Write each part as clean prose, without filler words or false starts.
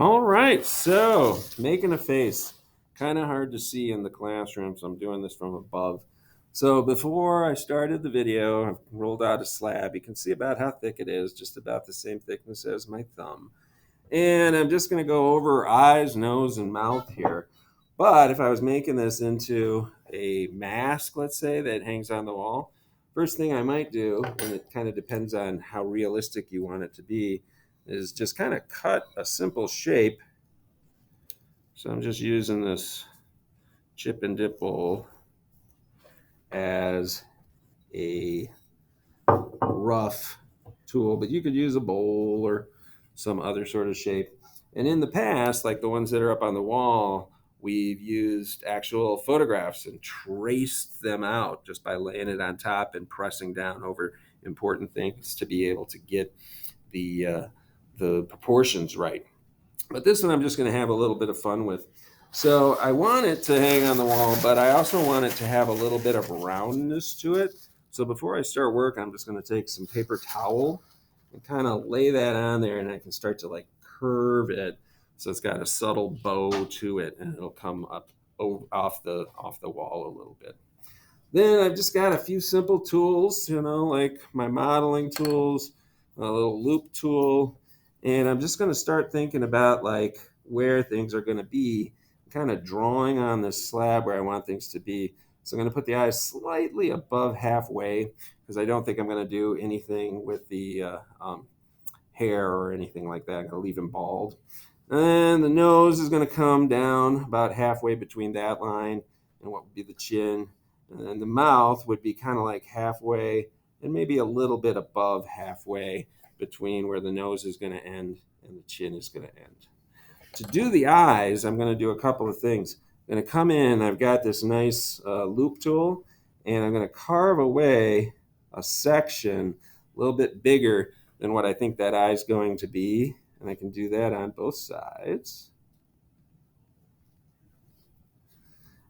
All right, so making a face. Kind of hard to see in the classroom, so I'm doing this from above. So before I started the video, I rolled out a slab. You can see about how thick it is, just about the same thickness as my thumb. And I'm just going to go over eyes, nose, and mouth here. But if I was making this into a mask, let's say, that hangs on the wall, first thing I might do, and it kind of depends on how realistic you want it to be, is just kind of cut a simple shape. So I'm just using this chip and dip bowl as a rough tool, but you could use a bowl or some other sort of shape. And in the past, like the ones that are up on the wall, we've used actual photographs and traced them out just by laying it on top and pressing down over important things to be able to get the proportions right. But this one I'm just going to have a little bit of fun with. So I want it to hang on the wall, but I also want it to have a little bit of roundness to it. So before I start work, I'm just going to take some paper towel and kind of lay that on there, and I can start to like curve it so it's got a subtle bow to it, and it'll come up off the wall a little bit. Then I've just got a few simple tools, like my modeling tools, a little loop tool, and I'm just going to start thinking about like where things are going to be, kind of drawing on this slab where I want things to be. So I'm going to put the eyes slightly above halfway because I don't think I'm going to do anything with the hair or anything like that. I'm going to leave him bald. And the nose is going to come down about halfway between that line and what would be the chin. And then the mouth would be kind of like halfway and maybe a little bit above halfway between where the nose is going to end and the chin is going to end. To do the eyes, I'm going to do a couple of things. I'm going to come in, I've got this nice loop tool, and I'm going to carve away a section a little bit bigger than what I think that eye is going to be. And I can do that on both sides.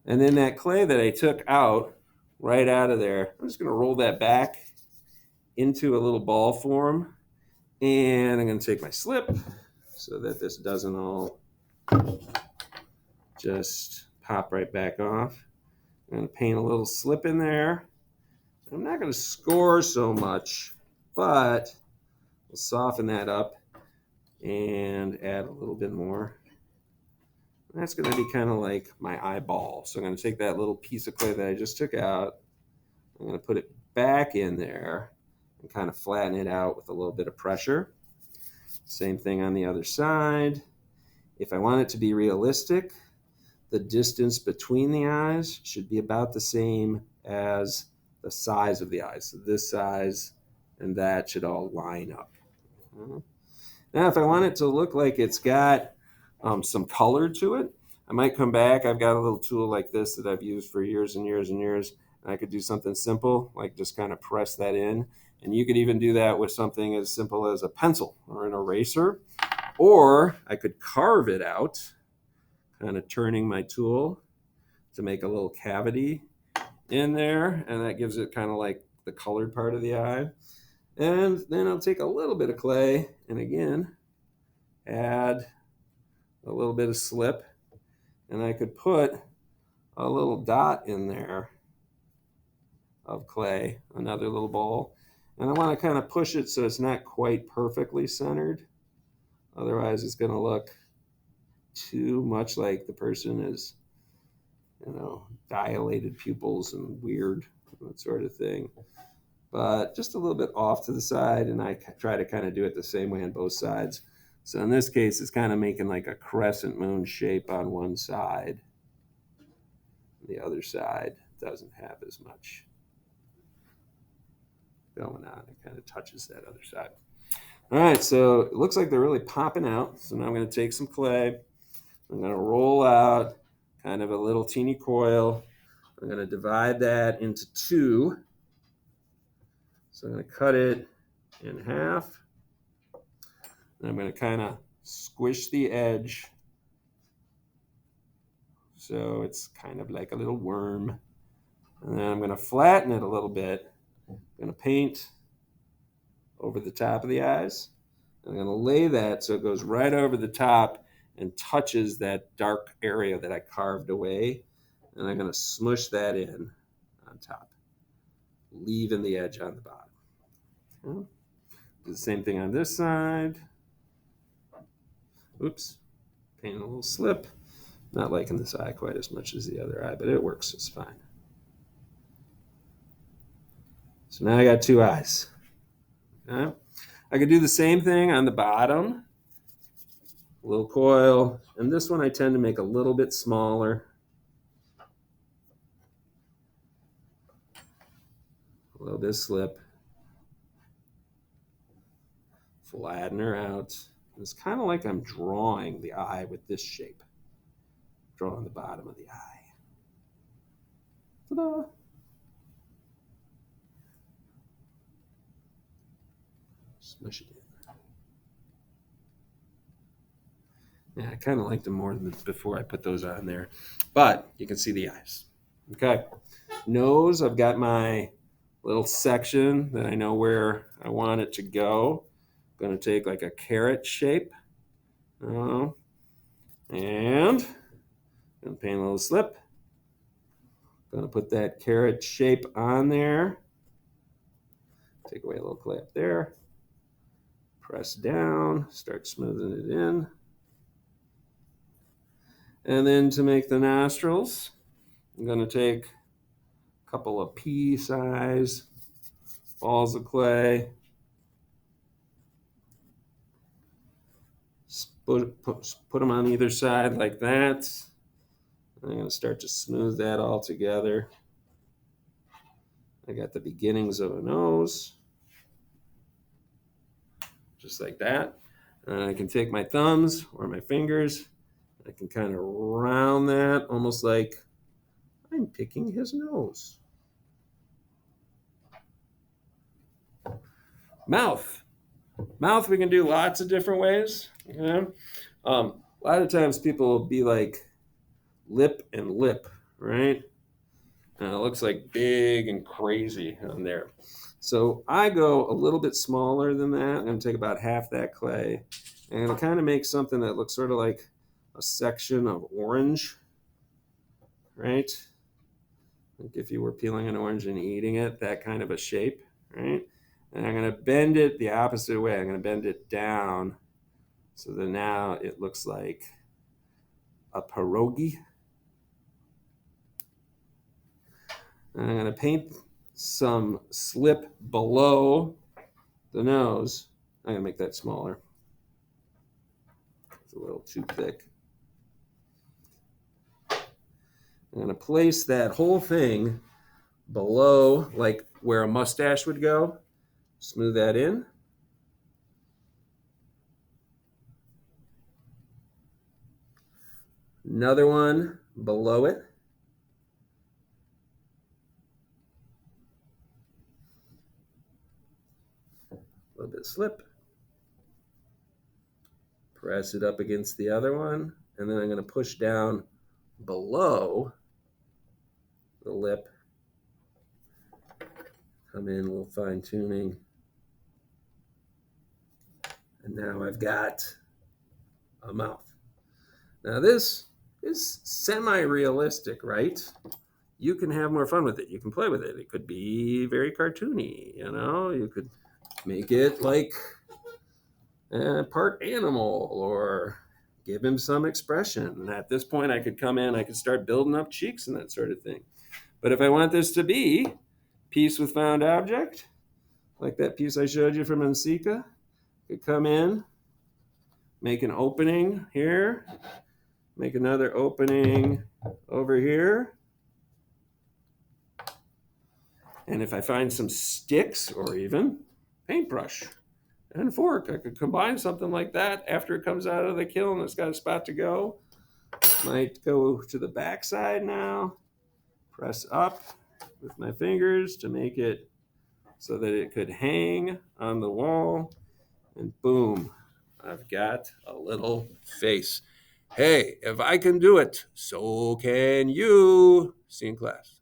And then that clay that I took out right out of there, I'm just going to roll that back into a little ball form. And I'm going to take my slip so that this doesn't all just pop right back off. I'm going to paint a little slip in there. I'm not going to score so much, but we'll soften that up and add a little bit more. That's going to be kind of like my eyeball. So I'm going to take that little piece of clay that I just took out. I'm going to put it back in there and kind of flatten it out with a little bit of pressure. Same thing on the other side. If I want it to be realistic, the distance between the eyes should be about the same as the size of the eyes. So this size and that should all line up. Now, if I want it to look like it's got some color to it, I might come back. I've got a little tool like this that I've used for years and years and years. And I could do something simple, like just kind of press that in. And you could even do that with something as simple as a pencil or an eraser. Or I could carve it out, kind of turning my tool to make a little cavity in there. And that gives it kind of like the colored part of the eye. And then I'll take a little bit of clay and again, add a little bit of slip. And I could put a little dot in there of clay, another little ball. And I want to kind of push it so it's not quite perfectly centered. Otherwise, it's going to look too much like the person is, dilated pupils and weird, that sort of thing. But just a little bit off to the side, and I try to kind of do it the same way on both sides. So in this case, it's kind of making like a crescent moon shape on one side. The other side doesn't have as much going on. It kind of touches that other side. All right, so it looks like they're really popping out. So now I'm going to take some clay. I'm going to roll out kind of a little teeny coil. I'm going to divide that into two. So I'm going to cut it in half. And I'm going to kind of squish the edge so it's kind of like a little worm. And then I'm going to flatten it a little bit. I'm going to paint over the top of the eyes. I'm going to lay that so it goes right over the top and touches that dark area that I carved away. And I'm going to smush that in on top, leaving the edge on the bottom. Okay. Do the same thing on this side. Oops, paint a little slip. Not liking this eye quite as much as the other eye, but it works just fine. So now I got two eyes. Okay. I could do the same thing on the bottom. A little coil. And this one I tend to make a little bit smaller. A little bit of slip. Flatten her out. It's kind of like I'm drawing the eye with this shape. Drawing the bottom of the eye. Ta-da! Smush it in. Yeah, I kind of liked them more than before I put those on there. But you can see the eyes. Okay. Nose, I've got my little section that I know where I want it to go. I'm going to take like a carrot shape. And I'm going to paint a little slip. Going to put that carrot shape on there. Take away a little clay up there. Press down. Start smoothing it in. And then to make the nostrils, I'm going to take a couple of pea-size balls of clay. Put them on either side like that. I'm going to start to smooth that all together. I got the beginnings of a nose. Just like that. And I can take my thumbs or my fingers. I can kind of round that almost like I'm picking his nose. Mouth. Mouth we can do lots of different ways. Okay? A lot of times people will be like lip and lip, right? And it looks like big and crazy on there. So I go a little bit smaller than that. I'm going to take about half that clay. And I'm going to kind of make something that looks sort of like a section of orange, right? Like if you were peeling an orange and eating it, that kind of a shape, right? And I'm going to bend it the opposite way. I'm going to bend it down so that now it looks like a pierogi. And I'm going to paint some slip below the nose. I'm going to make that smaller. It's a little too thick. I'm going to place that whole thing below, like where a mustache would go. Smooth that in. Another one below it. A little bit of slip. Press it up against the other one. And then I'm going to push down below the lip. Come in a little fine tuning. And now I've got a mouth. Now this is semi-realistic, right? You can have more fun with it. You can play with it. It could be very cartoony, you know? You could make it like part animal or give him some expression. And at this point, I could come in, I could start building up cheeks and that sort of thing. But if I want this to be piece with found object, like that piece I showed you from NCECA, I could come in, make an opening here, make another opening over here. And if I find some sticks or even paintbrush and fork, I could combine something like that after it comes out of the kiln. It's got a spot to go. Might go to the back side now. Press up with my fingers to make it so that it could hang on the wall. And boom, I've got a little face. Hey, if I can do it, so can you. See you in class.